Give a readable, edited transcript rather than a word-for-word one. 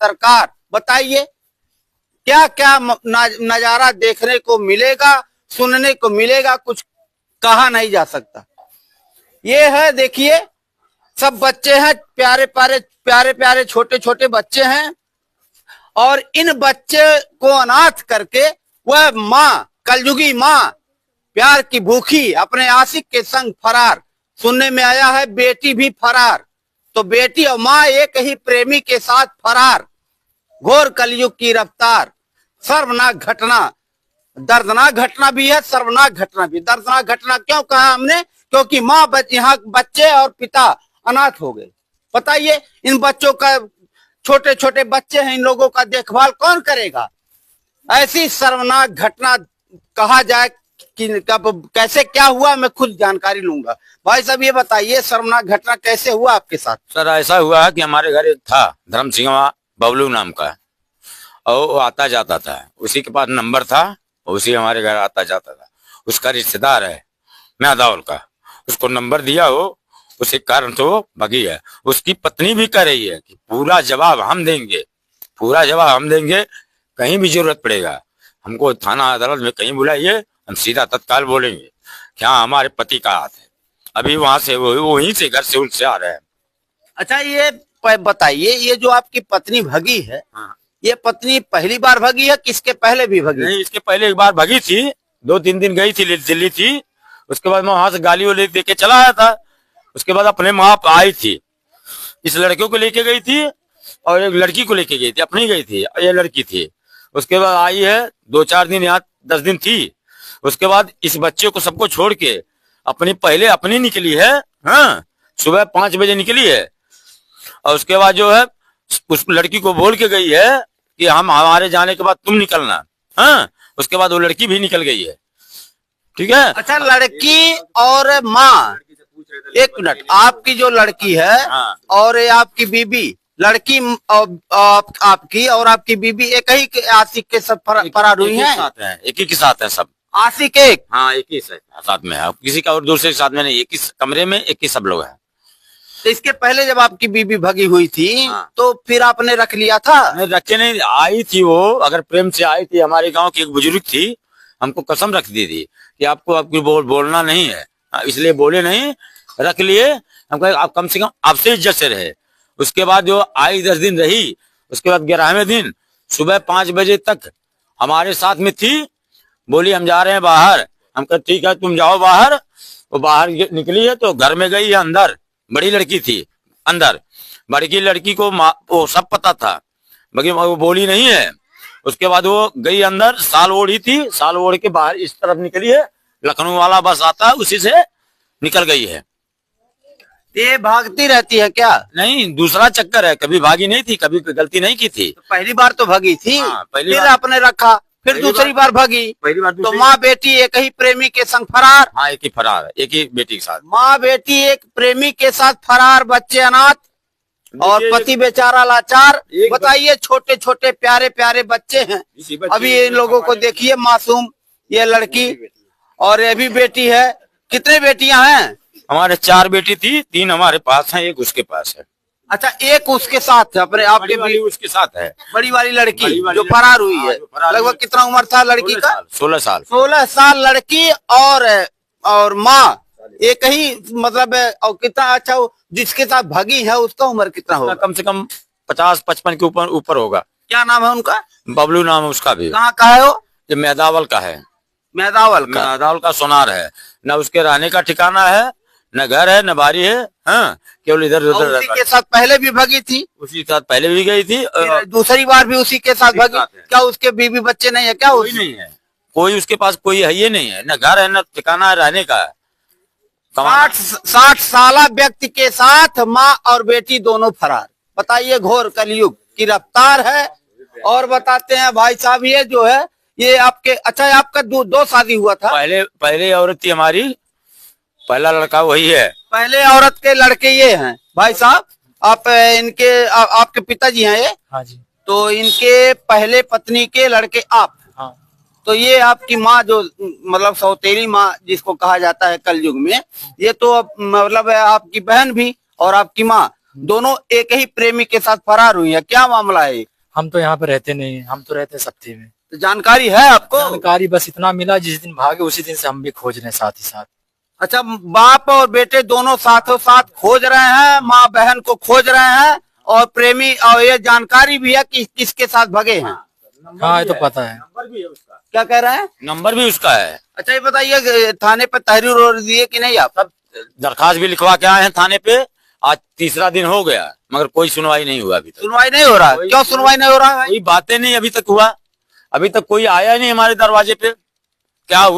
सरकार, बताइए क्या क्या नजारा देखने को मिलेगा, सुनने को मिलेगा, कुछ कहा नहीं जा सकता। ये है, देखिए सब बच्चे हैं, प्यारे प्यारे प्यारे प्यारे छोटे छोटे बच्चे हैं, और इन बच्चे को अनाथ करके वह माँ, कलयुगी माँ, प्यार की भूखी अपने आशिक के संग फरार। सुनने में आया है बेटी भी फरार, तो बेटी और माँ एक ही प्रेमी के साथ फरार। घोर कलयुग की रफ्तार, सर्वनाक घटना, दर्दनाक घटना भी है, सर्वनाक घटना भी। दर्दनाक घटना क्यों कहा हमने? क्योंकि माँ यहाँ बच्चे और पिता अनाथ हो गए। बताइए इन बच्चों का, छोटे छोटे बच्चे हैं, इन लोगों का देखभाल कौन करेगा? ऐसी सर्वनाक घटना कहा जाए कि कब कैसे क्या हुआ, मैं खुद जानकारी लूंगा। भाई साहब ये बताइए सर्वनाक घटना कैसे हुआ आपके साथ? सर ऐसा हुआ है कि हमारे घर एक था धर्म सिंह बबलू नाम का, और वो आता जाता था, उसी के पास नंबर था, उसी हमारे घर आता जाता था। उसका रिश्तेदार है मैदावल का, उसको नंबर दिया हो, उसी कारण तो वो भगी है। उसकी पत्नी भी कह रही है कि पूरा जवाब हम देंगे, पूरा जवाब हम देंगे, कहीं भी जरूरत पड़ेगा हमको थाना अदालत में कहीं बुलाइए, हम सीधा तत्काल बोलेंगे क्या हमारे पति का हाथ है। अभी वहां से वहीं से घर से उनसे आ रहे हैं। अच्छा ये बताइए, ये जो आपकी पत्नी भगी है, हाँ। ये पत्नी पहली बार भगी है, किसके पहले भी भगी? नहीं, इसके पहले एक बार भगी थी, 2-3 दिन गई थी, दिल्ली थी। उसके बाद मैं वहां से गाली वाली दे के चला आया था। उसके बाद अपने माँ आई थी, इस लड़के को लेके गई थी और एक लड़की को लेके गई थी, अपनी गई थी, और ये लड़की थी। उसके बाद आई है 2-4 दिन, यहाँ 10 दिन थी। उसके बाद इस बच्चे को सबको छोड़ के पहले अपनी निकली है। हाँ, सुबह 5 बजे निकली है, और उसके बाद जो है उस लड़की को बोल के गई है कि हम हमारे जाने के बाद तुम निकलना। हाँ, उसके बाद वो लड़की भी निकल गई है। ठीक है। अच्छा, लड़की और माँ, एक मिनट, आपकी जो लड़की है, हाँ। और ये आपकी बीबी, लड़की आपकी और आपकी बीबी एक ही आशिक के सब फरार हुई हैं? एक ही के साथ है सब। आशिक एक? हाँ, एक ही साथ में है, किसी का और दूसरे के साथ में नहीं, एक ही कमरे में एक ही सब लोग हैं। तो इसके पहले जब आपकी बीबी भगी हुई थी, हाँ। तो फिर आपने रख लिया था? नहीं, रखे नहीं, आई थी वो, अगर प्रेम से आई थी। हमारे गांव की एक बुजुर्ग थी, हमको कसम रख दी थी कि आपको आपकी बोलना नहीं है, इसलिए बोले नहीं, रख लिए। हमको आप कम से कम आपसे इज्जत से रहे। उसके बाद जो आई 10 दिन रही, उसके बाद 11वें दिन सुबह 5 बजे तक हमारे साथ में थी। बोली हम जा रहे हैं बाहर। हम कहा ठीक है तुम जाओ बाहर। वो बाहर निकली है तो घर में गई है अंदर, बड़ी लड़की थी अंदर। बड़ी लड़की को वो सब पता था, मगर वो बोली नहीं है। उसके बाद वो गई अंदर, साल ओढ़ी थी, साल ओढ़ के बाहर इस तरफ निकली है, लखनऊ वाला बस आता है उसी से निकल गई है। ये भागती रहती है क्या? नहीं, दूसरा चक्कर है, कभी भागी नहीं थी, कभी गलती नहीं की थी। तो पहली बार तो भगी थी। हाँ, पहली फिर बार आपने रखा, फिर दूसरी बार भगी। पहली बार तो माँ बेटी एक ही प्रेमी के संग फरार? हाँ, एक ही फरार है, एक ही बेटी के साथ। माँ बेटी एक प्रेमी के साथ फरार, बच्चे अनाथ और पति बेचारा लाचार। बताइए छोटे छोटे प्यारे प्यारे बच्चे हैं। अभी इन लोगों को देखिए, मासूम ये लड़की, और ये भी बेटी है। कितने बेटियां हैं? हमारे 4 बेटी थी, 3 हमारे पास हैं, एक उसके पास है। अच्छा, एक उसके साथ है, अपने आपके बड़ी उसके साथ है, बड़ी वाली लड़की जो फरार हुई है। लगभग कितना उम्र था लड़की का? 16 साल। 16 साल लड़की और माँ एक ही, मतलब और कितना, अच्छा जिसके साथ भगी है उसका उम्र कितना होगा? कम से कम 50-55 के ऊपर होगा। क्या नाम है उनका? बबलू नाम है उसका भी। कहाँ का है वो? ये मैदावल का है। मैदावल का सोनार है, न उसके रहने का ठिकाना है, न घर है, न बारी है। हाँ, केवल इधर उधर। उसी के साथ पहले भी भगी थी? उसी के साथ पहले भी गई थी, दूसरी बार भी उसी के साथ भगी। क्या उसके बीवी बच्चे नहीं है क्या? कोई नहीं है, कोई उसके पास कोई है ये नहीं है, न घर है न ठिकाना है रहने का। 60 साल व्यक्ति के साथ माँ और बेटी दोनों फरार। बताइए घोर कलयुग की रफ्तार है। और बताते हैं भाई साहब, ये जो है ये आपके, अच्छा आपका दो शादी हुआ था? पहले औरत थी हमारी, पहला लड़का वही है। पहले औरत के लड़के ये हैं भाई साहब। आप इनके आपके पिताजी हैं ये? हाँ जी। तो इनके पहले पत्नी के लड़के आप? हाँ। तो ये आपकी माँ जो, मतलब सौतेली माँ जिसको कहा जाता है कलयुग में, ये तो मतलब आपकी बहन भी और आपकी माँ। दोनों एक ही प्रेमी के साथ फरार हुई है, क्या मामला है? हम तो यहाँ पे रहते नहीं हैं, हम तो रहते हैं सप्ती में। तो जानकारी है आपको? जानकारी बस इतना मिला, जिस दिन भागे उसी दिन से हम भी खोज रहे हैं साथ ही साथ। अच्छा, बाप और बेटे दोनों साथों साथ खोज रहे हैं, माँ बहन को खोज रहे हैं, और प्रेमी, और ये जानकारी भी है कि किसके साथ भगे हैं। हाँ, ये तो पता है। नंबर भी है उसका। क्या कह रहे हैं? नंबर भी उसका है। अच्छा, ये बताइए थाने पे तहरीर और दिए कि नहीं आप? सब दरखास्त भी लिखवा के आए हैं थाने पे, आज तीसरा दिन हो गया, मगर कोई सुनवाई नहीं हुआ अभी तक। सुनवाई नहीं हो रहा? क्यों सुनवाई नहीं हो रहा है? कोई बातें नहीं अभी तक हुआ, अभी तक कोई आया नहीं हमारे दरवाजे पे। क्या हुआ?